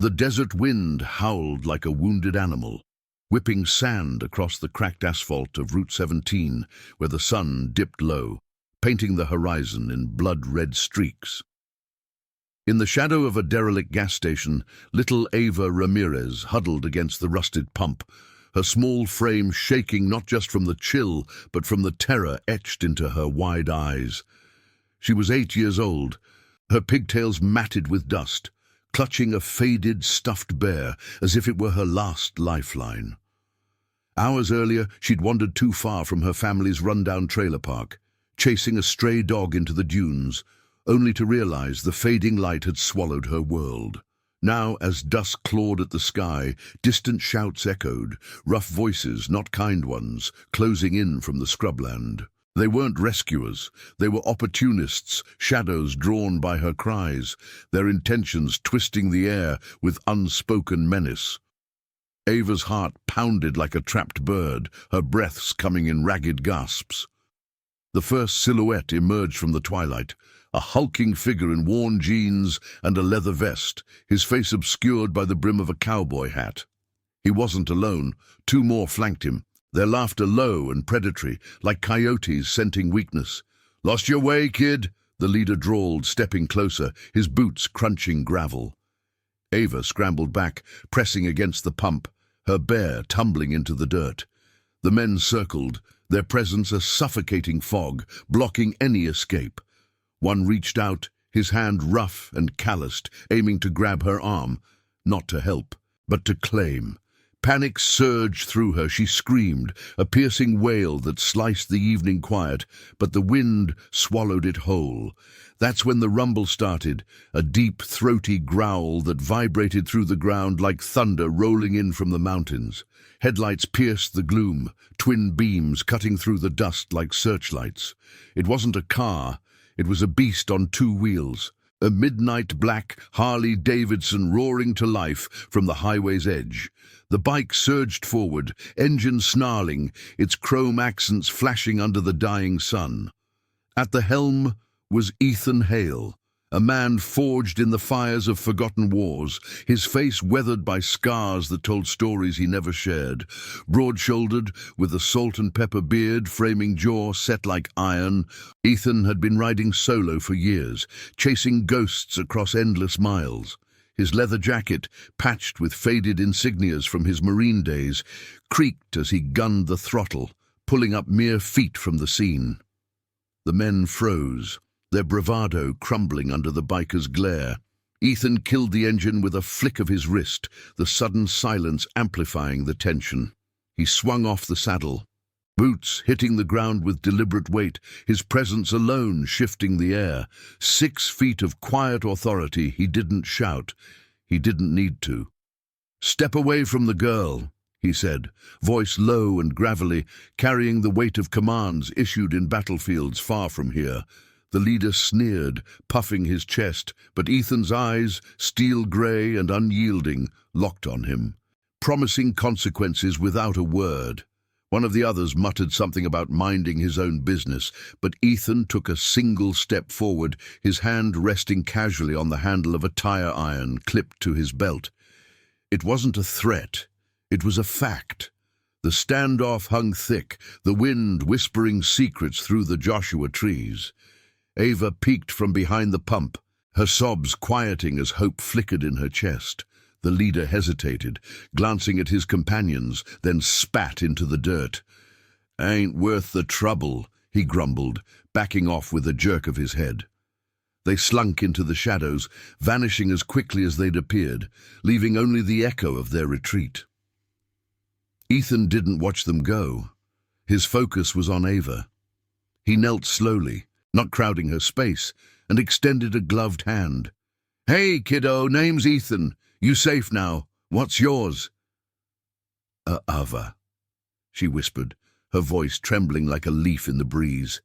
The desert wind howled like a wounded animal, whipping sand across the cracked asphalt of Route 17, where the sun dipped low, painting the horizon in blood-red streaks. In the shadow of a derelict gas station, little Ava Ramirez huddled against the rusted pump, her small frame shaking not just from the chill, but from the terror etched into her wide eyes. She was 8 years old, her pigtails matted with dust, clutching a faded, stuffed bear as if it were her last lifeline. Hours earlier, she'd wandered too far from her family's rundown trailer park, chasing a stray dog into the dunes, only to realize the fading light had swallowed her world. Now, as dusk clawed at the sky, distant shouts echoed, rough voices, not kind ones, closing in from the scrubland. They weren't rescuers, they were opportunists, shadows drawn by her cries, their intentions twisting the air with unspoken menace. Ava's heart pounded like a trapped bird, her breaths coming in ragged gasps. The first silhouette emerged from the twilight, a hulking figure in worn jeans and a leather vest, his face obscured by the brim of a cowboy hat. He wasn't alone. Two more flanked him, their laughter low and predatory, like coyotes scenting weakness. "Lost your way, kid?" the leader drawled, stepping closer, his boots crunching gravel. Ava scrambled back, pressing against the pump, her bear tumbling into the dirt. The men circled, their presence a suffocating fog, blocking any escape. One reached out, his hand rough and calloused, aiming to grab her arm, not to help, but to claim. Panic surged through her. She screamed, a piercing wail that sliced the evening quiet, but the wind swallowed it whole. That's when the rumble started, a deep, throaty growl that vibrated through the ground like thunder rolling in from the mountains. Headlights pierced the gloom, twin beams cutting through the dust like searchlights. It wasn't a car, it was a beast on two wheels, a midnight black Harley-Davidson roaring to life from the highway's edge. The bike surged forward, engine snarling, its chrome accents flashing under the dying sun. At the helm was Ethan Hale, a man forged in the fires of forgotten wars, his face weathered by scars that told stories he never shared. Broad-shouldered, with a salt and pepper beard framing jaw set like iron, Ethan had been riding solo for years, chasing ghosts across endless miles. His leather jacket, patched with faded insignias from his Marine days, creaked as he gunned the throttle, pulling up mere feet from the scene. The men froze, their bravado crumbling under the biker's glare. Ethan killed the engine with a flick of his wrist, the sudden silence amplifying the tension. He swung off the saddle, boots hitting the ground with deliberate weight, his presence alone shifting the air. 6 feet of quiet authority. He didn't shout. He didn't need to. "Step away from the girl," he said, voice low and gravelly, carrying the weight of commands issued in battlefields far from here. The leader sneered, puffing his chest, but Ethan's eyes, steel grey and unyielding, locked on him, promising consequences without a word. One of the others muttered something about minding his own business, but Ethan took a single step forward, his hand resting casually on the handle of a tire iron clipped to his belt. It wasn't a threat, it was a fact. The standoff hung thick, the wind whispering secrets through the Joshua trees. Ava peeked from behind the pump, her sobs quieting as hope flickered in her chest. The leader hesitated, glancing at his companions, then spat into the dirt. "Ain't worth the trouble," he grumbled, backing off with a jerk of his head. They slunk into the shadows, vanishing as quickly as they'd appeared, leaving only the echo of their retreat. Ethan didn't watch them go. His focus was on Ava. He knelt slowly, not crowding her space, and extended a gloved hand. "Hey, kiddo, name's Ethan. You safe now? What's yours?" Ava," she whispered, her voice trembling like a leaf in the breeze.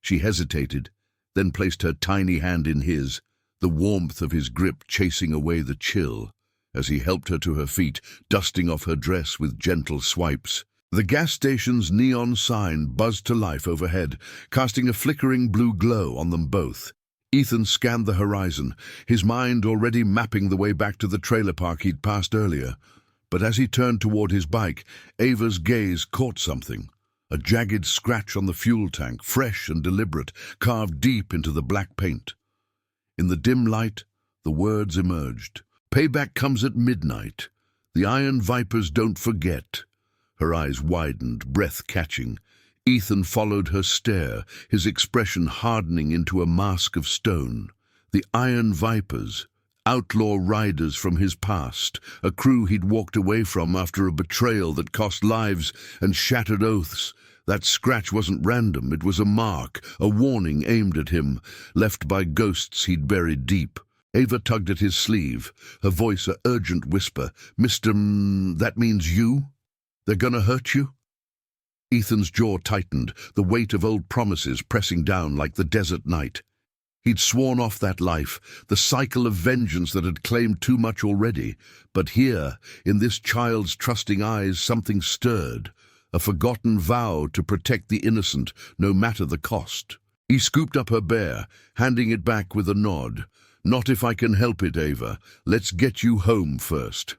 She hesitated, then placed her tiny hand in his, the warmth of his grip chasing away the chill, as he helped her to her feet, dusting off her dress with gentle swipes. The gas station's neon sign buzzed to life overhead, casting a flickering blue glow on them both. Ethan scanned the horizon, his mind already mapping the way back to the trailer park he'd passed earlier. But as he turned toward his bike, Ava's gaze caught something. A jagged scratch on the fuel tank, fresh and deliberate, carved deep into the black paint. In the dim light, the words emerged. "Payback comes at midnight. The Iron Vipers don't forget." Her eyes widened, breath catching. Ethan followed her stare, his expression hardening into a mask of stone. The Iron Vipers, outlaw riders from his past, a crew he'd walked away from after a betrayal that cost lives and shattered oaths. That scratch wasn't random, it was a mark, a warning aimed at him, left by ghosts he'd buried deep. Ava tugged at his sleeve, her voice a urgent whisper. "Mr. That means you? They're gonna hurt you?" Ethan's jaw tightened, the weight of old promises pressing down like the desert night. He'd sworn off that life, the cycle of vengeance that had claimed too much already. But here, in this child's trusting eyes, something stirred, a forgotten vow to protect the innocent, no matter the cost. He scooped up her bear, handing it back with a nod. "Not if I can help it, Ava. Let's get you home first."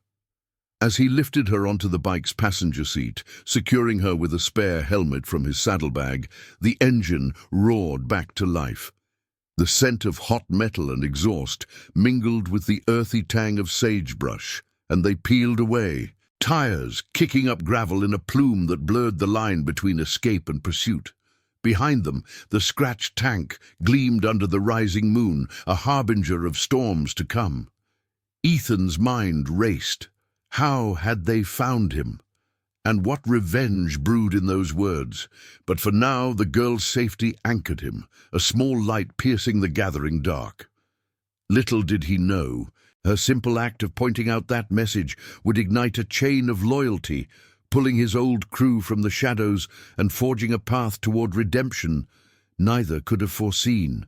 As he lifted her onto the bike's passenger seat, securing her with a spare helmet from his saddlebag, the engine roared back to life. The scent of hot metal and exhaust mingled with the earthy tang of sagebrush, and they peeled away, tires kicking up gravel in a plume that blurred the line between escape and pursuit. Behind them, the scratched tank gleamed under the rising moon, a harbinger of storms to come. Ethan's mind raced. How had they found him? And what revenge brewed in those words? But for now, the girl's safety anchored him, a small light piercing the gathering dark. Little did he know, her simple act of pointing out that message would ignite a chain of loyalty, pulling his old crew from the shadows and forging a path toward redemption neither could have foreseen.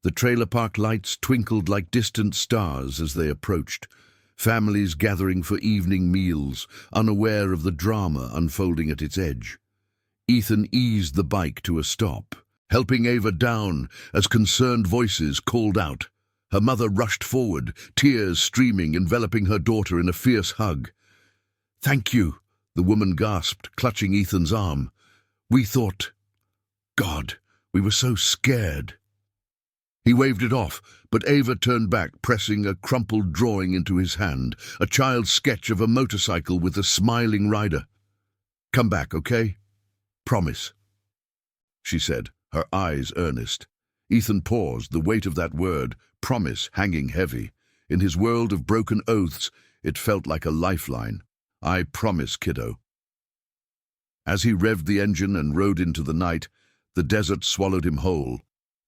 The trailer park lights twinkled like distant stars as they approached, families gathering for evening meals, unaware of the drama unfolding at its edge. Ethan eased the bike to a stop, helping Ava down as concerned voices called out. Her mother rushed forward, tears streaming, enveloping her daughter in a fierce hug. "Thank you," the woman gasped, clutching Ethan's arm. "We thought... God, we were so scared." He waved it off, but Ava turned back, pressing a crumpled drawing into his hand, a child's sketch of a motorcycle with a smiling rider. "Come back, okay? Promise," she said, her eyes earnest. Ethan paused, the weight of that word, promise, hanging heavy. In his world of broken oaths, it felt like a lifeline. "I promise, kiddo." As he revved the engine and rode into the night, the desert swallowed him whole.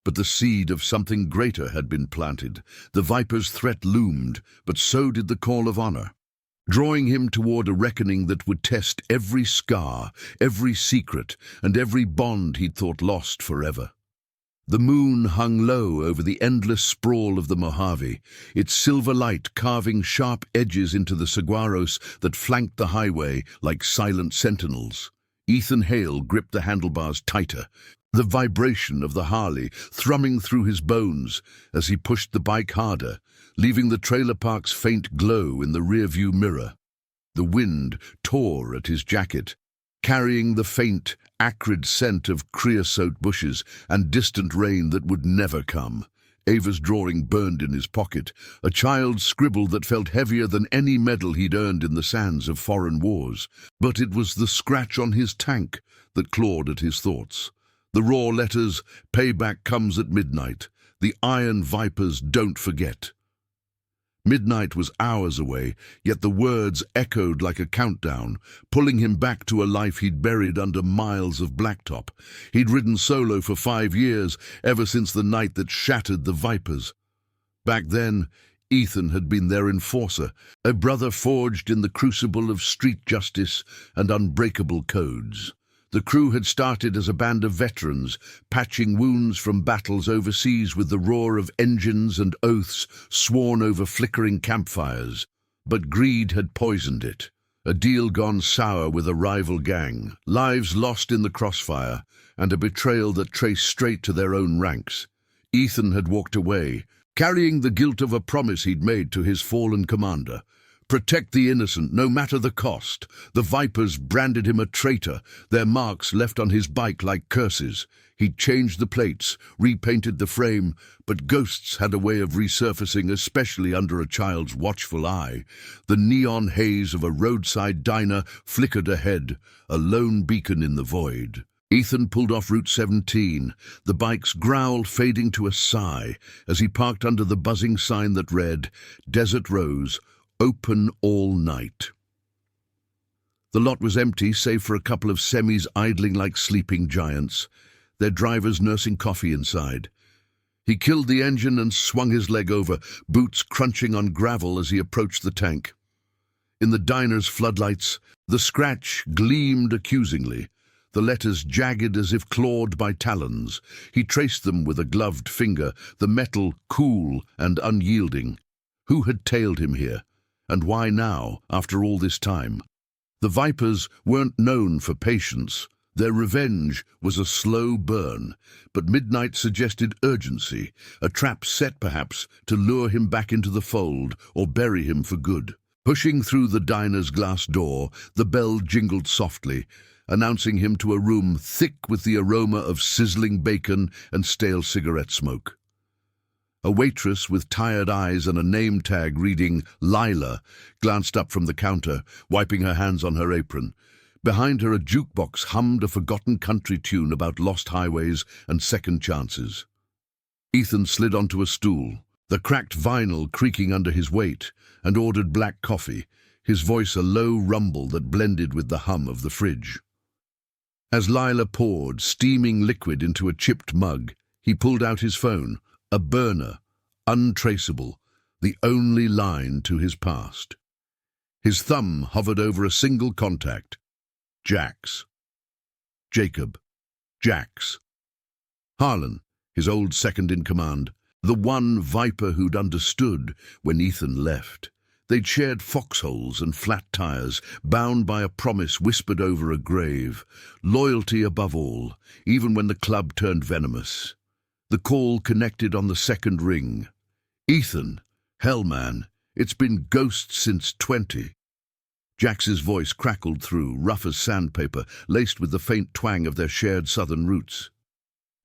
But the seed of something greater had been planted. The Viper's threat loomed, but so did the call of honor, drawing him toward a reckoning that would test every scar, every secret, and every bond he'd thought lost forever. The moon hung low over the endless sprawl of the Mojave, its silver light carving sharp edges into the saguaros that flanked the highway like silent sentinels. Ethan Hale gripped the handlebars tighter, the vibration of the Harley thrumming through his bones as he pushed the bike harder, leaving the trailer park's faint glow in the rearview mirror. The wind tore at his jacket, carrying the faint, acrid scent of creosote bushes and distant rain that would never come. Ava's drawing burned in his pocket, a child's scribble that felt heavier than any medal he'd earned in the sands of foreign wars. But it was the scratch on his tank that clawed at his thoughts. The raw letters, "Payback comes at midnight. The Iron Vipers don't forget." Midnight was hours away, yet the words echoed like a countdown, pulling him back to a life he'd buried under miles of blacktop. He'd ridden solo for 5 years, ever since the night that shattered the Vipers. Back then, Ethan had been their enforcer, a brother forged in the crucible of street justice and unbreakable codes. The crew had started as a band of veterans, patching wounds from battles overseas with the roar of engines and oaths sworn over flickering campfires. But greed had poisoned it, a deal gone sour with a rival gang, lives lost in the crossfire, and a betrayal that traced straight to their own ranks. Ethan had walked away, carrying the guilt of a promise he'd made to his fallen commander. Protect the innocent, no matter the cost. The Vipers branded him a traitor, their marks left on his bike like curses. He'd changed the plates, repainted the frame, but ghosts had a way of resurfacing, especially under a child's watchful eye. The neon haze of a roadside diner flickered ahead, a lone beacon in the void. Ethan pulled off Route 17, the bike's growl fading to a sigh as he parked under the buzzing sign that read, "Desert Rose, open all night." The lot was empty, save for a couple of semis idling like sleeping giants, their drivers nursing coffee inside. He killed the engine and swung his leg over, boots crunching on gravel as he approached the tank. In the diner's floodlights, the scratch gleamed accusingly, the letters jagged as if clawed by talons. He traced them with a gloved finger, the metal cool and unyielding. Who had tailed him here? And why now, after all this time? The Vipers weren't known for patience. Their revenge was a slow burn, but midnight suggested urgency, a trap set perhaps to lure him back into the fold or bury him for good. Pushing through the diner's glass door, the bell jingled softly, announcing him to a room thick with the aroma of sizzling bacon and stale cigarette smoke. A waitress with tired eyes and a name tag reading Lila glanced up from the counter, wiping her hands on her apron. Behind her, a jukebox hummed a forgotten country tune about lost highways and second chances. Ethan slid onto a stool, the cracked vinyl creaking under his weight, and ordered black coffee, his voice a low rumble that blended with the hum of the fridge. As Lila poured steaming liquid into a chipped mug, he pulled out his phone, a burner, untraceable, the only line to his past. His thumb hovered over a single contact. Jax. Jacob. Jax. Harlan, his old second-in-command, the one Viper who'd understood when Ethan left. They'd shared foxholes and flat tires, bound by a promise whispered over a grave. Loyalty above all, even when the club turned venomous. The call connected on the second ring. "Ethan, hell man, it's been ghosts since 20. Jax's voice crackled through, rough as sandpaper, laced with the faint twang of their shared southern roots.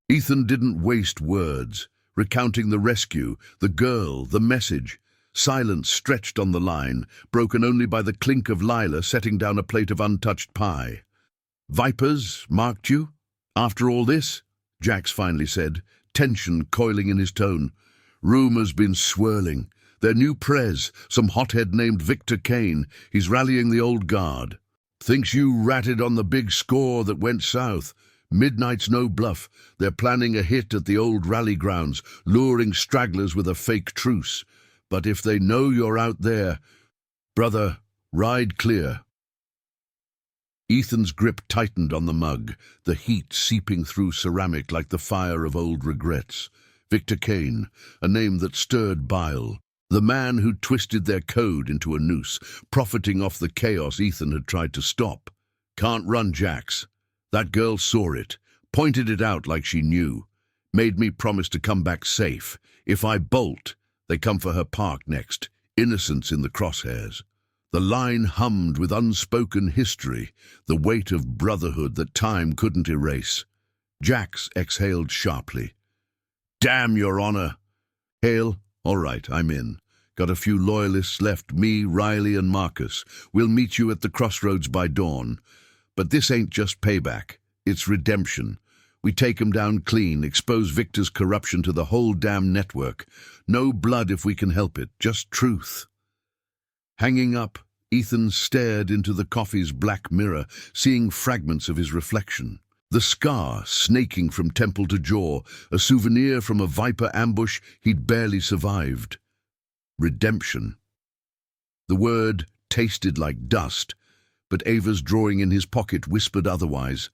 Ethan didn't waste words, recounting the rescue, the girl, the message. Silence stretched on the line, broken only by the clink of Lila setting down a plate of untouched pie. "Vipers marked you? After all this?" Jax finally said, tension coiling in his tone. "Rumors been swirling. Their new prez, some hothead named Victor Kane, he's rallying the old guard. Thinks you ratted on the big score that went south. Midnight's no bluff. They're planning a hit at the old rally grounds, luring stragglers with a fake truce. But if they know you're out there, brother, ride clear." Ethan's grip tightened on the mug, the heat seeping through ceramic like the fire of old regrets. Victor Kane, a name that stirred bile. The man who twisted their code into a noose, profiting off the chaos Ethan had tried to stop. "Can't run, Jax. That girl saw it, pointed it out like she knew. Made me promise to come back safe. If I bolt, they come for her park next. Innocence in the crosshairs." The line hummed with unspoken history, the weight of brotherhood that time couldn't erase. Jax exhaled sharply. "Damn, Your Honor." "Hale, all right, I'm in. Got a few loyalists left, me, Riley, and Marcus. We'll meet you at the crossroads by dawn. But this ain't just payback. It's redemption. We take 'em down clean, expose Victor's corruption to the whole damn network. No blood if we can help it, just truth." Hanging up, Ethan stared into the coffee's black mirror, seeing fragments of his reflection. The scar snaking from temple to jaw, a souvenir from a Viper ambush he'd barely survived. Redemption. The word tasted like dust, but Ava's drawing in his pocket whispered otherwise.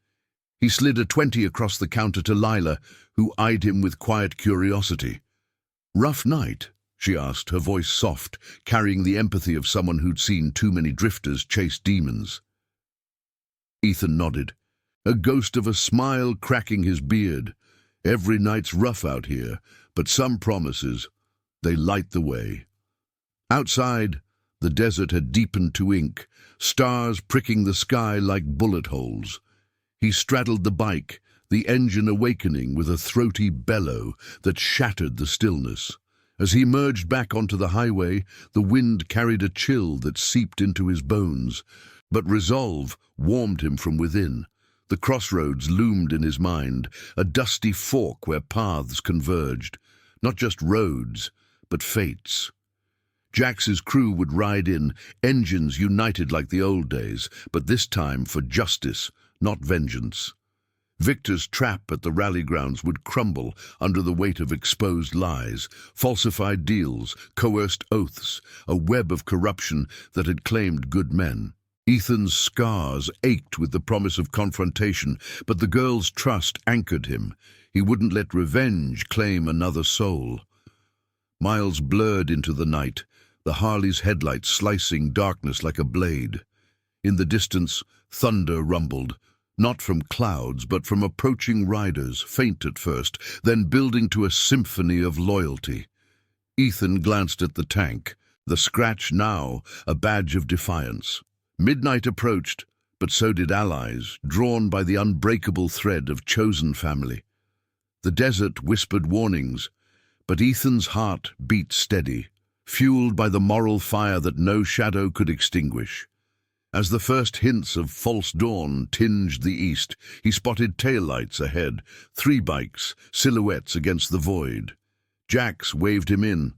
He slid a 20 across the counter to Lila, who eyed him with quiet curiosity. "Rough night?" she asked, her voice soft, carrying the empathy of someone who'd seen too many drifters chase demons. Ethan nodded, a ghost of a smile cracking his beard. Every night's rough out here, but some promises, they light the way. Outside, the desert had deepened to ink, stars pricking the sky like bullet holes. He straddled the bike, the engine awakening with a throaty bellow that shattered the stillness. As he merged back onto the highway, the wind carried a chill that seeped into his bones. But resolve warmed him from within. The crossroads loomed in his mind, a dusty fork where paths converged. Not just roads, but fates. Jax's crew would ride in, engines united like the old days, but this time for justice, not vengeance. Victor's trap at the rally grounds would crumble under the weight of exposed lies, falsified deals, coerced oaths, a web of corruption that had claimed good men. Ethan's scars ached with the promise of confrontation, but the girl's trust anchored him. He wouldn't let revenge claim another soul. Miles blurred into the night, the Harley's headlights slicing darkness like a blade. In the distance, thunder rumbled, not from clouds, but from approaching riders, faint at first, then building to a symphony of loyalty. Ethan glanced at the tank, the scratch now a badge of defiance. Midnight approached, but so did allies, drawn by the unbreakable thread of chosen family. The desert whispered warnings, but Ethan's heart beat steady, fueled by the moral fire that no shadow could extinguish. As the first hints of false dawn tinged the east, he spotted taillights ahead, 3 bikes, silhouettes against the void. Jax waved him in,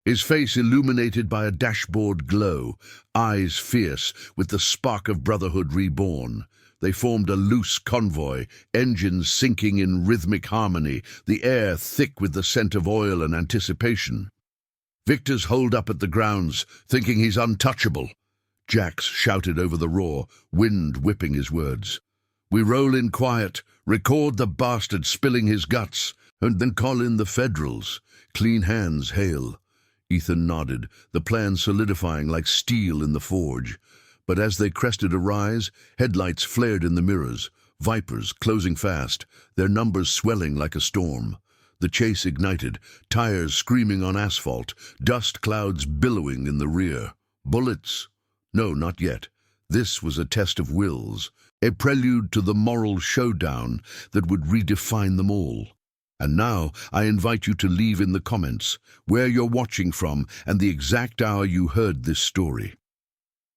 his face illuminated by a dashboard glow, eyes fierce with the spark of brotherhood reborn. They formed a loose convoy, engines syncing in rhythmic harmony, the air thick with the scent of oil and anticipation. Victor's holed up at the grounds, thinking he's untouchable. Jax shouted over the roar, wind whipping his words. We roll in quiet, record the bastard spilling his guts, and then call in the Federals. Clean hands, hail. Ethan nodded, the plan solidifying like steel in the forge. But as they crested a rise, headlights flared in the mirrors, Vipers closing fast, their numbers swelling like a storm. The chase ignited, tires screaming on asphalt, dust clouds billowing in the rear. Bullets? No, not yet. This was a test of wills, a prelude to the moral showdown that would redefine them all. And now I invite you to leave in the comments where you're watching from and the exact hour you heard this story.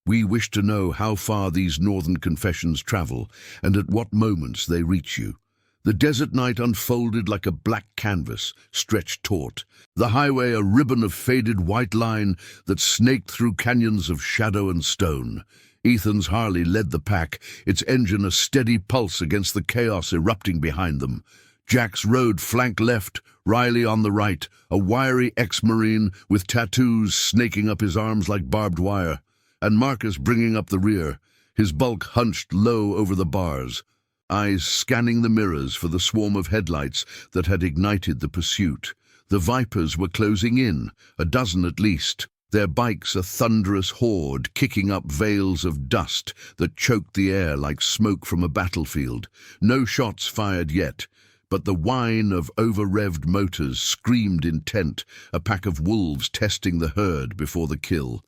We wish to know how far these northern confessions travel and at what moments they reach you. The desert night unfolded like a black canvas, stretched taut. The highway a ribbon of faded white line that snaked through canyons of shadow and stone. Ethan's Harley led the pack, its engine a steady pulse against the chaos erupting behind them. Jax rode flank left, Riley on the right, a wiry ex-Marine with tattoos snaking up his arms like barbed wire, and Marcus bringing up the rear, his bulk hunched low over the bars, eyes scanning the mirrors for the swarm of headlights that had ignited the pursuit. The Vipers were closing in, a dozen at least, their bikes a thunderous horde kicking up veils of dust that choked the air like smoke from a battlefield. No shots fired yet, but the whine of over-revved motors screamed intent, a pack of wolves testing the herd before the kill.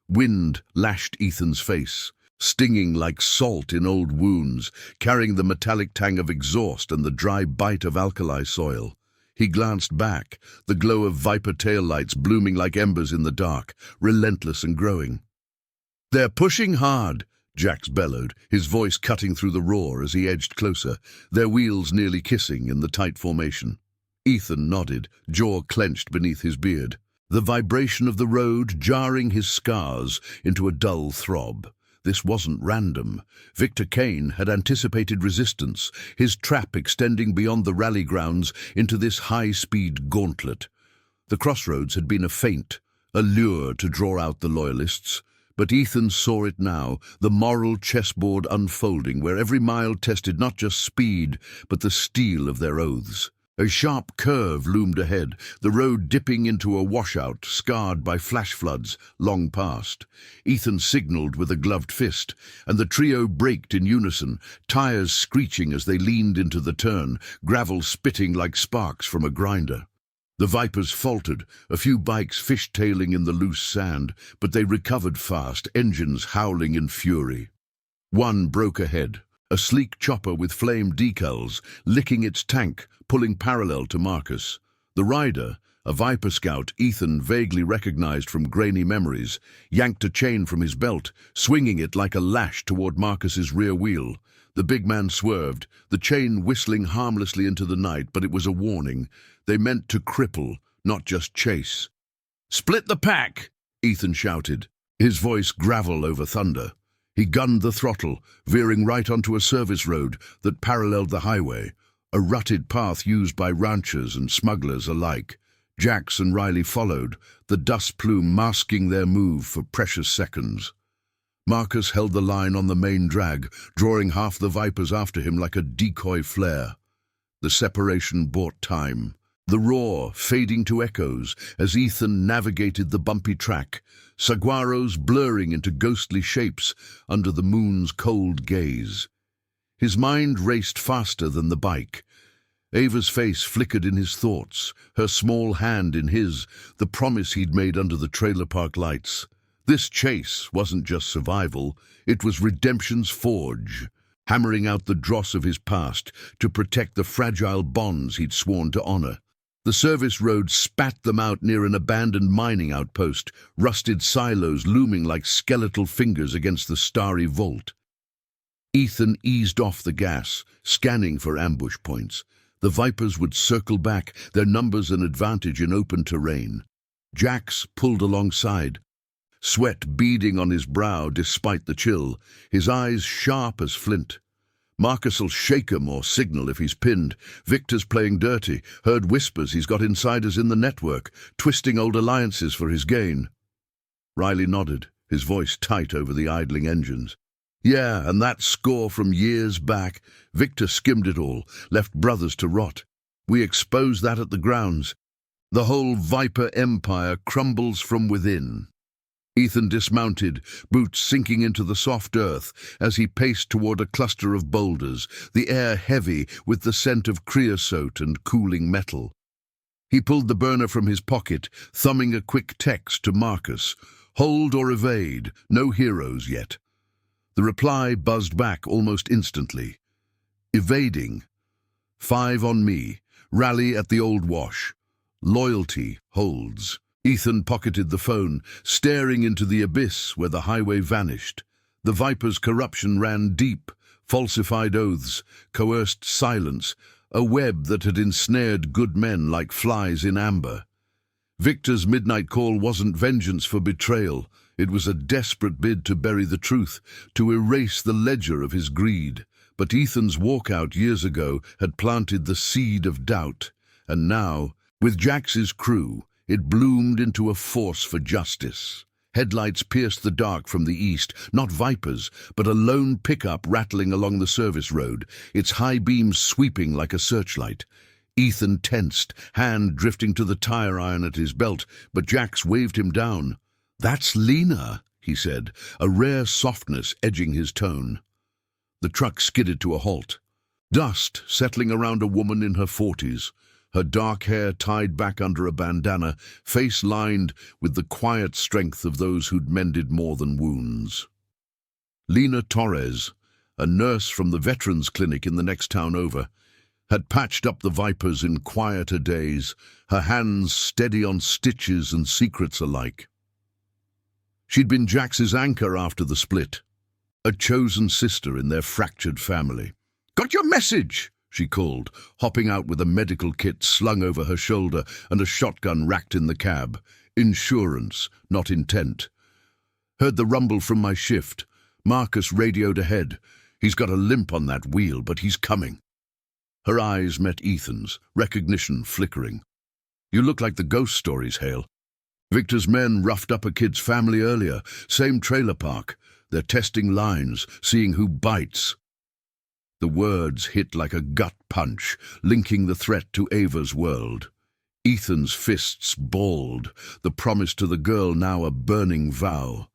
Wind lashed Ethan's face, stinging like salt in old wounds, carrying the metallic tang of exhaust and the dry bite of alkali soil. He glanced back, the glow of Viper taillights blooming like embers in the dark, relentless and growing. "They're pushing hard," Jax bellowed, his voice cutting through the roar as he edged closer, their wheels nearly kissing in the tight formation. Ethan nodded, jaw clenched beneath his beard, the vibration of the road jarring his scars into a dull throb. This wasn't random. Victor Kane had anticipated resistance, his trap extending beyond the rally grounds into this high-speed gauntlet. The crossroads had been a feint, a lure to draw out the loyalists, but Ethan saw it now, the moral chessboard unfolding where every mile tested not just speed, but the steel of their oaths. A sharp curve loomed ahead, the road dipping into a washout scarred by flash floods long past. Ethan signaled with a gloved fist, and the trio braked in unison, tires screeching as they leaned into the turn, gravel spitting like sparks from a grinder. The Vipers faltered, a few bikes fishtailing in the loose sand, but they recovered fast, engines howling in fury. One broke ahead, a sleek chopper with flame decals, licking its tank, pulling parallel to Marcus. The rider, a Viper scout Ethan vaguely recognized from grainy memories, yanked a chain from his belt, swinging it like a lash toward Marcus's rear wheel. The big man swerved, the chain whistling harmlessly into the night, but it was a warning. They meant to cripple, not just chase. "Split the pack!" Ethan shouted, his voice gravel over thunder. He gunned the throttle, veering right onto a service road that paralleled the highway, a rutted path used by ranchers and smugglers alike. Jax and Riley followed, the dust plume masking their move for precious seconds. Marcus held the line on the main drag, drawing half the Vipers after him like a decoy flare. The separation bought time, the roar fading to echoes as Ethan navigated the bumpy track, saguaros blurring into ghostly shapes under the moon's cold gaze. His mind raced faster than the bike. Ava's face flickered in his thoughts, her small hand in his, the promise he'd made under the trailer park lights. This chase wasn't just survival, it was redemption's forge, hammering out the dross of his past to protect the fragile bonds he'd sworn to honor. The service road spat them out near an abandoned mining outpost, rusted silos looming like skeletal fingers against the starry vault. Ethan eased off the gas, scanning for ambush points. The Vipers would circle back, their numbers an advantage in open terrain. Jax pulled alongside, sweat beading on his brow despite the chill, his eyes sharp as flint. Marcus'll shake him or signal if he's pinned. Victor's playing dirty, heard whispers he's got insiders in the network, twisting old alliances for his gain. Riley nodded, his voice tight over the idling engines. Yeah, and that score from years back. Victor skimmed it all, left brothers to rot. We expose that at the grounds. The whole Viper empire crumbles from within. Ethan dismounted, boots sinking into the soft earth as he paced toward a cluster of boulders, the air heavy with the scent of creosote and cooling metal. He pulled the burner from his pocket, thumbing a quick text to Marcus. Hold or evade, no heroes yet. The reply buzzed back almost instantly. Evading. 5 on me. Rally at the old wash. Loyalty holds. Ethan pocketed the phone, staring into the abyss where the highway vanished. The Viper's corruption ran deep, falsified oaths, coerced silence, a web that had ensnared good men like flies in amber. Victor's midnight call wasn't vengeance for betrayal. It was a desperate bid to bury the truth, to erase the ledger of his greed. But Ethan's walkout years ago had planted the seed of doubt, and now, with Jax's crew, it bloomed into a force for justice. Headlights pierced the dark from the east, not Vipers, but a lone pickup rattling along the service road, its high beams sweeping like a searchlight. Ethan tensed, hand drifting to the tire iron at his belt, but Jax waved him down. "That's Lena," he said, a rare softness edging his tone. The truck skidded to a halt. Dust settling around a woman in her 40s, her dark hair tied back under a bandana, face lined with the quiet strength of those who'd mended more than wounds. Lena Torres, a nurse from the veterans clinic in the next town over, had patched up the Vipers in quieter days, her hands steady on stitches and secrets alike. She'd been Jax's anchor after the split, a chosen sister in their fractured family. "Got your message!" she called, hopping out with a medical kit slung over her shoulder and a shotgun racked in the cab. Insurance, not intent. "Heard the rumble from my shift. Marcus radioed ahead. He's got a limp on that wheel, but he's coming." Her eyes met Ethan's, recognition flickering. "You look like the ghost stories, Hale. Victor's men roughed up a kid's family earlier, same trailer park. They're testing lines, seeing who bites." The words hit like a gut punch, linking the threat to Ava's world. Ethan's fists balled, the promise to the girl now a burning vow.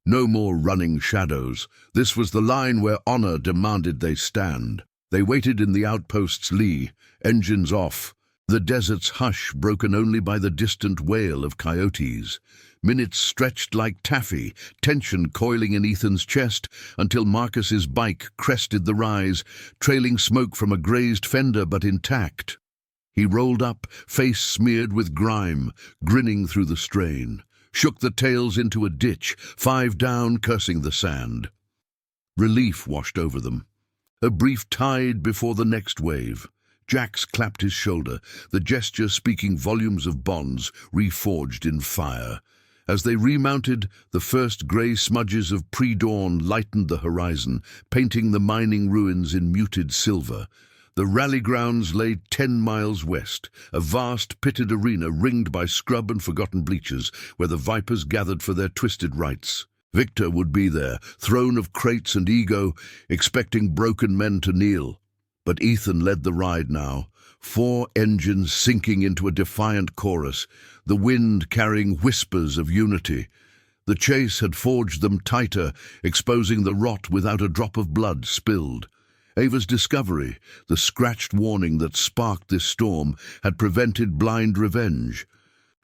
No more running shadows. This was the line where honor demanded they stand. They waited in the outpost's lee, engines off, the desert's hush broken only by the distant wail of coyotes. Minutes stretched like taffy, tension coiling in Ethan's chest, until Marcus's bike crested the rise, trailing smoke from a grazed fender but intact. He rolled up, face smeared with grime, grinning through the strain, shook the tails into a ditch, 5 down, cursing the sand. Relief washed over them. A brief tide before the next wave. Jax clapped his shoulder, the gesture speaking volumes of bonds reforged in fire. As they remounted, the first grey smudges of pre-dawn lightened the horizon, painting the mining ruins in muted silver. The rally grounds lay 10 miles west, a vast pitted arena ringed by scrub and forgotten bleachers, where the vipers gathered for their twisted rites. Victor would be there, throne of crates and ego, expecting broken men to kneel. But Ethan led the ride now, 4 engines sinking into a defiant chorus, the wind carrying whispers of unity. The chase had forged them tighter, exposing the rot without a drop of blood spilled. Ava's discovery, the scratched warning that sparked this storm, had prevented blind revenge,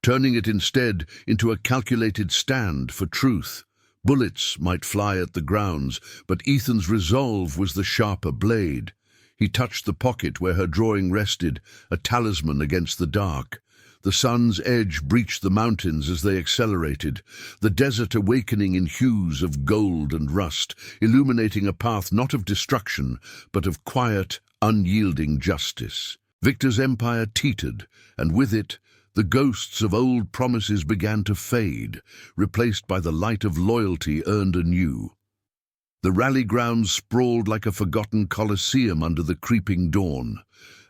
turning it instead into a calculated stand for truth. Bullets might fly at the grounds, but Ethan's resolve was the sharper blade. He touched the pocket where her drawing rested, a talisman against the dark. The sun's edge breached the mountains as they accelerated, the desert awakening in hues of gold and rust, illuminating a path not of destruction, but of quiet, unyielding justice. Victor's empire teetered, and with it, the ghosts of old promises began to fade, replaced by the light of loyalty earned anew. The rally grounds sprawled like a forgotten coliseum under the creeping dawn,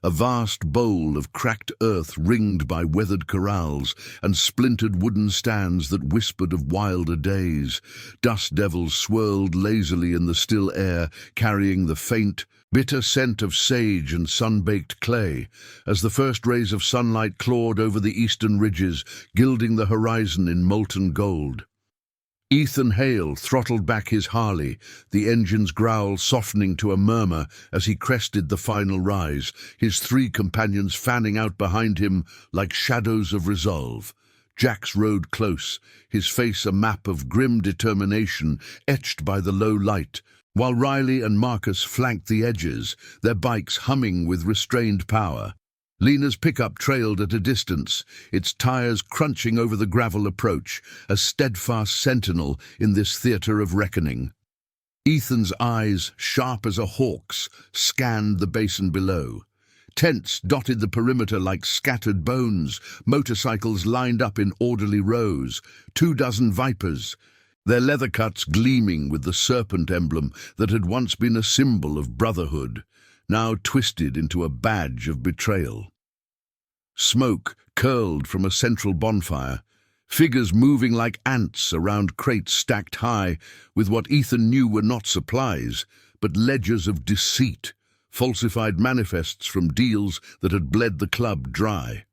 a vast bowl of cracked earth ringed by weathered corrals and splintered wooden stands that whispered of wilder days. Dust devils swirled lazily in the still air, carrying the faint, bitter scent of sage and sun-baked clay, as the first rays of sunlight clawed over the eastern ridges, gilding the horizon in molten gold. Ethan Hale throttled back his Harley, the engine's growl softening to a murmur as he crested the final rise, his 3 companions fanning out behind him like shadows of resolve. Jax rode close, his face a map of grim determination etched by the low light, while Riley and Marcus flanked the edges, their bikes humming with restrained power. Lena's pickup trailed at a distance, its tires crunching over the gravel approach, a steadfast sentinel in this theatre of reckoning. Ethan's eyes, sharp as a hawk's, scanned the basin below. Tents dotted the perimeter like scattered bones, motorcycles lined up in orderly rows, 24 vipers, their leather cuts gleaming with the serpent emblem that had once been a symbol of brotherhood, now twisted into a badge of betrayal. Smoke curled from a central bonfire, figures moving like ants around crates stacked high with what Ethan knew were not supplies, but ledgers of deceit, falsified manifests from deals that had bled the club dry.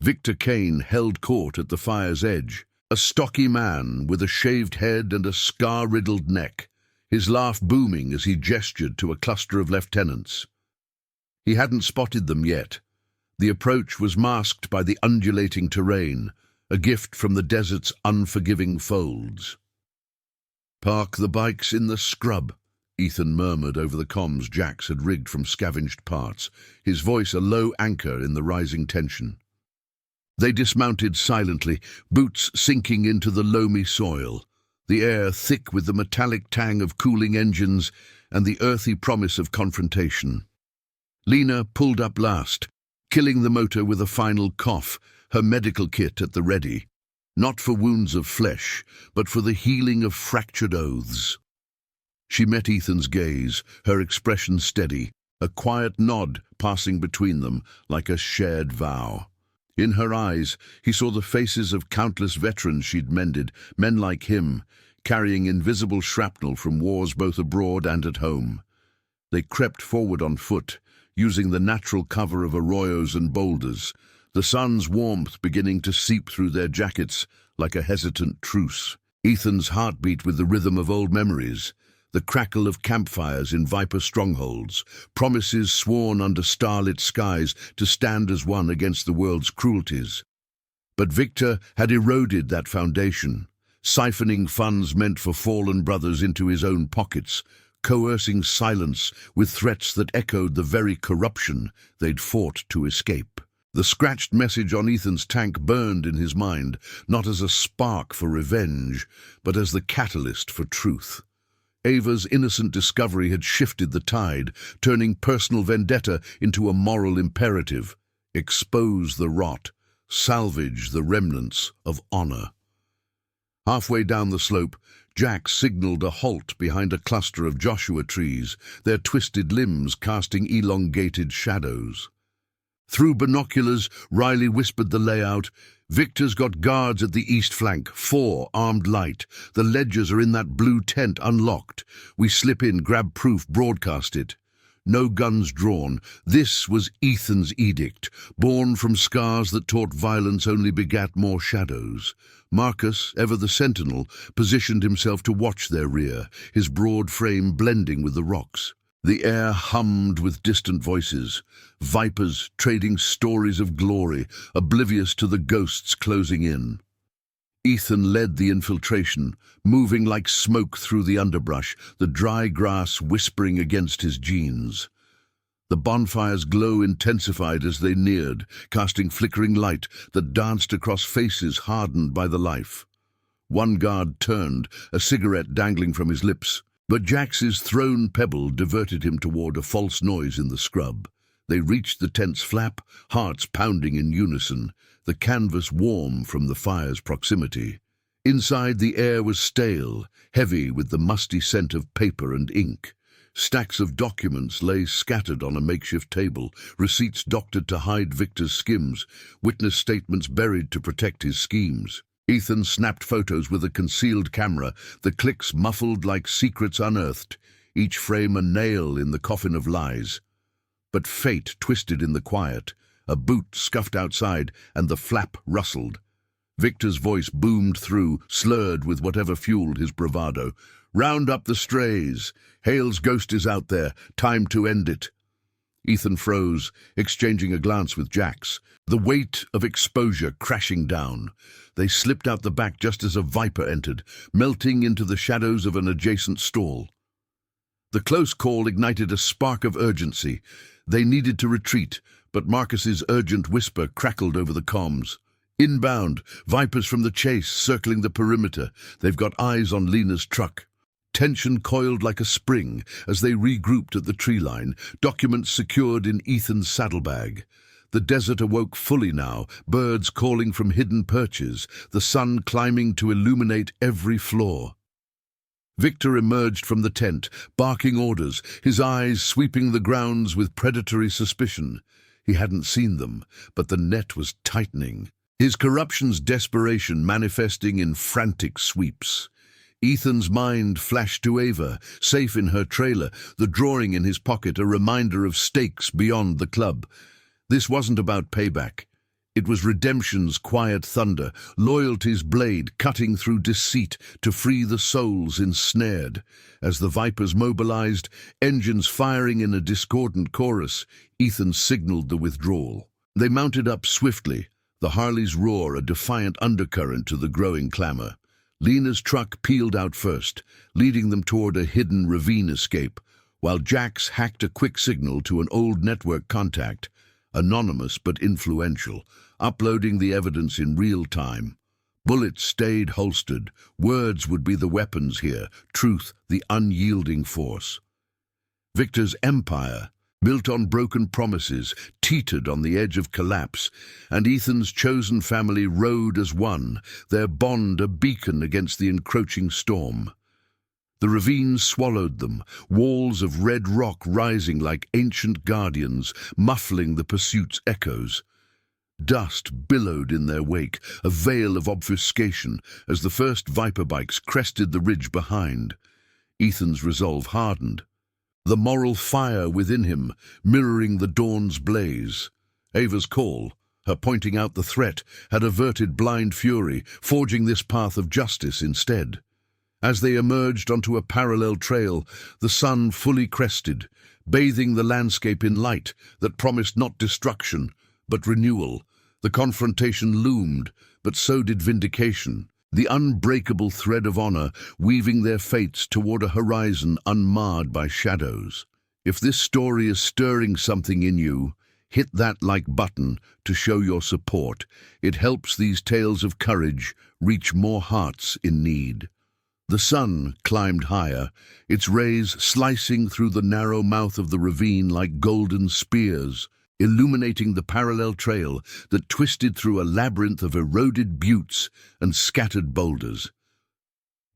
Victor Kane held court at the fire's edge, a stocky man with a shaved head and a scar-riddled neck, his laugh booming as he gestured to a cluster of lieutenants. He hadn't spotted them yet. The approach was masked by the undulating terrain, a gift from the desert's unforgiving folds. "Park the bikes in the scrub," Ethan murmured over the comms Jax had rigged from scavenged parts, his voice a low anchor in the rising tension. They dismounted silently, boots sinking into the loamy soil, the air thick with the metallic tang of cooling engines and the earthy promise of confrontation. Lena pulled up last, killing the motor with a final cough, her medical kit at the ready, not for wounds of flesh, but for the healing of fractured oaths. She met Ethan's gaze, her expression steady, a quiet nod passing between them like a shared vow. In her eyes, he saw the faces of countless veterans she'd mended, men like him, carrying invisible shrapnel from wars both abroad and at home. They crept forward on foot, using the natural cover of arroyos and boulders, the sun's warmth beginning to seep through their jackets like a hesitant truce. Ethan's heart beat with the rhythm of old memories, the crackle of campfires in viper strongholds, promises sworn under starlit skies to stand as one against the world's cruelties. But Victor had eroded that foundation, siphoning funds meant for fallen brothers into his own pockets, coercing silence with threats that echoed the very corruption they'd fought to escape. The scratched message on Ethan's tank burned in his mind, not as a spark for revenge, but as the catalyst for truth. Ava's innocent discovery had shifted the tide, turning personal vendetta into a moral imperative. Expose the rot, salvage the remnants of honor. Halfway down the slope, Jack signaled a halt behind a cluster of Joshua trees, their twisted limbs casting elongated shadows. Through binoculars, Riley whispered the layout. "Victor's got guards at the east flank, 4 armed light. The ledgers are in that blue tent, unlocked. We slip in, grab proof, broadcast it." No guns drawn. This was Ethan's edict, born from scars that taught violence only begat more shadows. Marcus, ever the sentinel, positioned himself to watch their rear, his broad frame blending with the rocks. The air hummed with distant voices, vipers trading stories of glory, oblivious to the ghosts closing in. Ethan led the infiltration, moving like smoke through the underbrush, the dry grass whispering against his jeans. The bonfire's glow intensified as they neared, casting flickering light that danced across faces hardened by the life. One guard turned, a cigarette dangling from his lips, but Jax's thrown pebble diverted him toward a false noise in the scrub. They reached the tent's flap, hearts pounding in unison, the canvas warm from the fire's proximity. Inside, the air was stale, heavy with the musty scent of paper and ink. Stacks of documents lay scattered on a makeshift table, receipts doctored to hide Victor's skims, witness statements buried to protect his schemes. Ethan snapped photos with a concealed camera, the clicks muffled like secrets unearthed, each frame a nail in the coffin of lies. But fate twisted in the quiet. A boot scuffed outside, and the flap rustled. Victor's voice boomed through, slurred with whatever fueled his bravado. "Round up the strays. Hale's ghost is out there. Time to end it." Ethan froze, exchanging a glance with Jax, the weight of exposure crashing down. They slipped out the back just as a viper entered, melting into the shadows of an adjacent stall. The close call ignited a spark of urgency. They needed to retreat, but Marcus's urgent whisper crackled over the comms. "Inbound, vipers from the chase circling the perimeter. They've got eyes on Lena's truck." Tension coiled like a spring as they regrouped at the tree line, documents secured in Ethan's saddlebag. The desert awoke fully now, birds calling from hidden perches, the sun climbing to illuminate every floor. Victor emerged from the tent, barking orders, his eyes sweeping the grounds with predatory suspicion. He hadn't seen them, but the net was tightening, his corruption's desperation manifesting in frantic sweeps. Ethan's mind flashed to Ava, safe in her trailer, the drawing in his pocket a reminder of stakes beyond the club. This wasn't about payback. It was redemption's quiet thunder, loyalty's blade cutting through deceit to free the souls ensnared. As the vipers mobilized, engines firing in a discordant chorus, Ethan signaled the withdrawal. They mounted up swiftly, the Harley's roar a defiant undercurrent to the growing clamor. Lena's truck peeled out first, leading them toward a hidden ravine escape, while Jax hacked a quick signal to an old network contact, anonymous but influential, uploading the evidence in real time. Bullets stayed holstered. Words would be the weapons here, truth the unyielding force. Victor's empire, built on broken promises, teetered on the edge of collapse, and Ethan's chosen family rode as one, their bond a beacon against the encroaching storm. The ravine swallowed them, walls of red rock rising like ancient guardians, muffling the pursuit's echoes. Dust billowed in their wake, a veil of obfuscation, as the first viper bikes crested the ridge behind. Ethan's resolve hardened. the moral fire within him mirroring the dawn's blaze. Ava's call, her pointing out the threat, had averted blind fury, forging this path of justice instead. As they emerged onto a parallel trail, the sun fully crested, bathing the landscape in light that promised not destruction, but renewal. The confrontation loomed, but so did vindication, the unbreakable thread of honor weaving their fates toward a horizon unmarred by shadows. If this story is stirring something in you, hit that like button to show your support. It helps these tales of courage reach more hearts in need. The sun climbed higher, its rays slicing through the narrow mouth of the ravine like golden spears, illuminating the parallel trail that twisted through a labyrinth of eroded buttes and scattered boulders.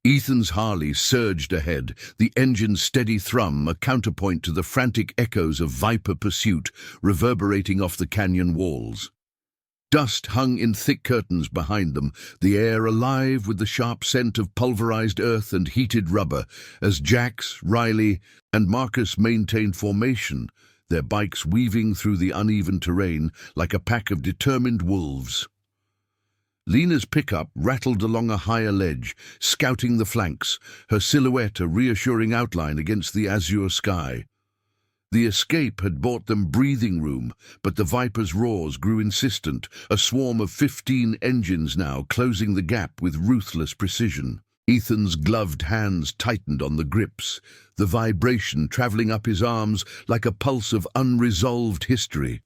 Ethan's Harley surged ahead, the engine's steady thrum a counterpoint to the frantic echoes of viper pursuit reverberating off the canyon walls. Dust hung in thick curtains behind them, the air alive with the sharp scent of pulverized earth and heated rubber, as Jax, Riley, and Marcus maintained formation, their bikes weaving through the uneven terrain like a pack of determined wolves. Lena's pickup rattled along a higher ledge, scouting the flanks, her silhouette a reassuring outline against the azure sky. The escape had bought them breathing room, but the Viper's roars grew insistent, a swarm of 15 engines now closing the gap with ruthless precision. Ethan's gloved hands tightened on the grips, the vibration traveling up his arms like a pulse of unresolved history.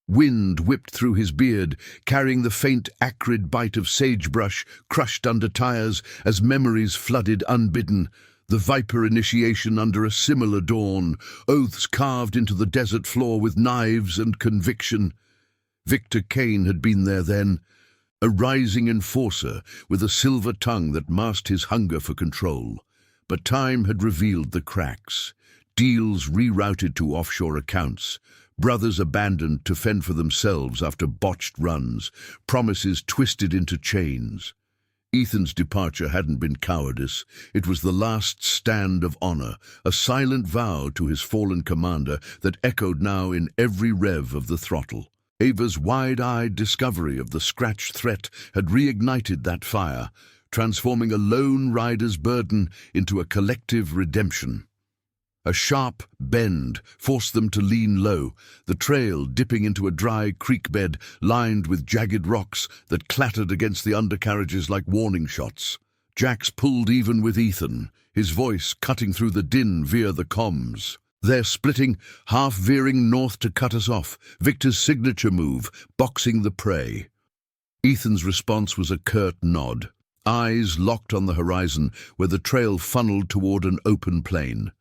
Wind whipped through his beard, carrying the faint, acrid bite of sagebrush crushed under tires as memories flooded unbidden. The Viper initiation under a similar dawn, oaths carved into the desert floor with knives and conviction. Victor Kane had been there then, a rising enforcer with a silver tongue that masked his hunger for control. But time had revealed the cracks, deals rerouted to offshore accounts, brothers abandoned to fend for themselves after botched runs, promises twisted into chains. Ethan's departure hadn't been cowardice. It was the last stand of honor, a silent vow to his fallen commander that echoed now in every rev of the throttle. Ava's wide-eyed discovery of the scratch threat had reignited that fire, transforming a lone rider's burden into a collective redemption. A sharp bend forced them to lean low, the trail dipping into a dry creek bed lined with jagged rocks that clattered against the undercarriages like warning shots. Jax pulled even with Ethan, his voice cutting through the din via the comms. They're splitting, half-veering north to cut us off, Victor's signature move, boxing the prey. Ethan's response was a curt nod, eyes locked on the horizon where the trail funneled toward an open plain.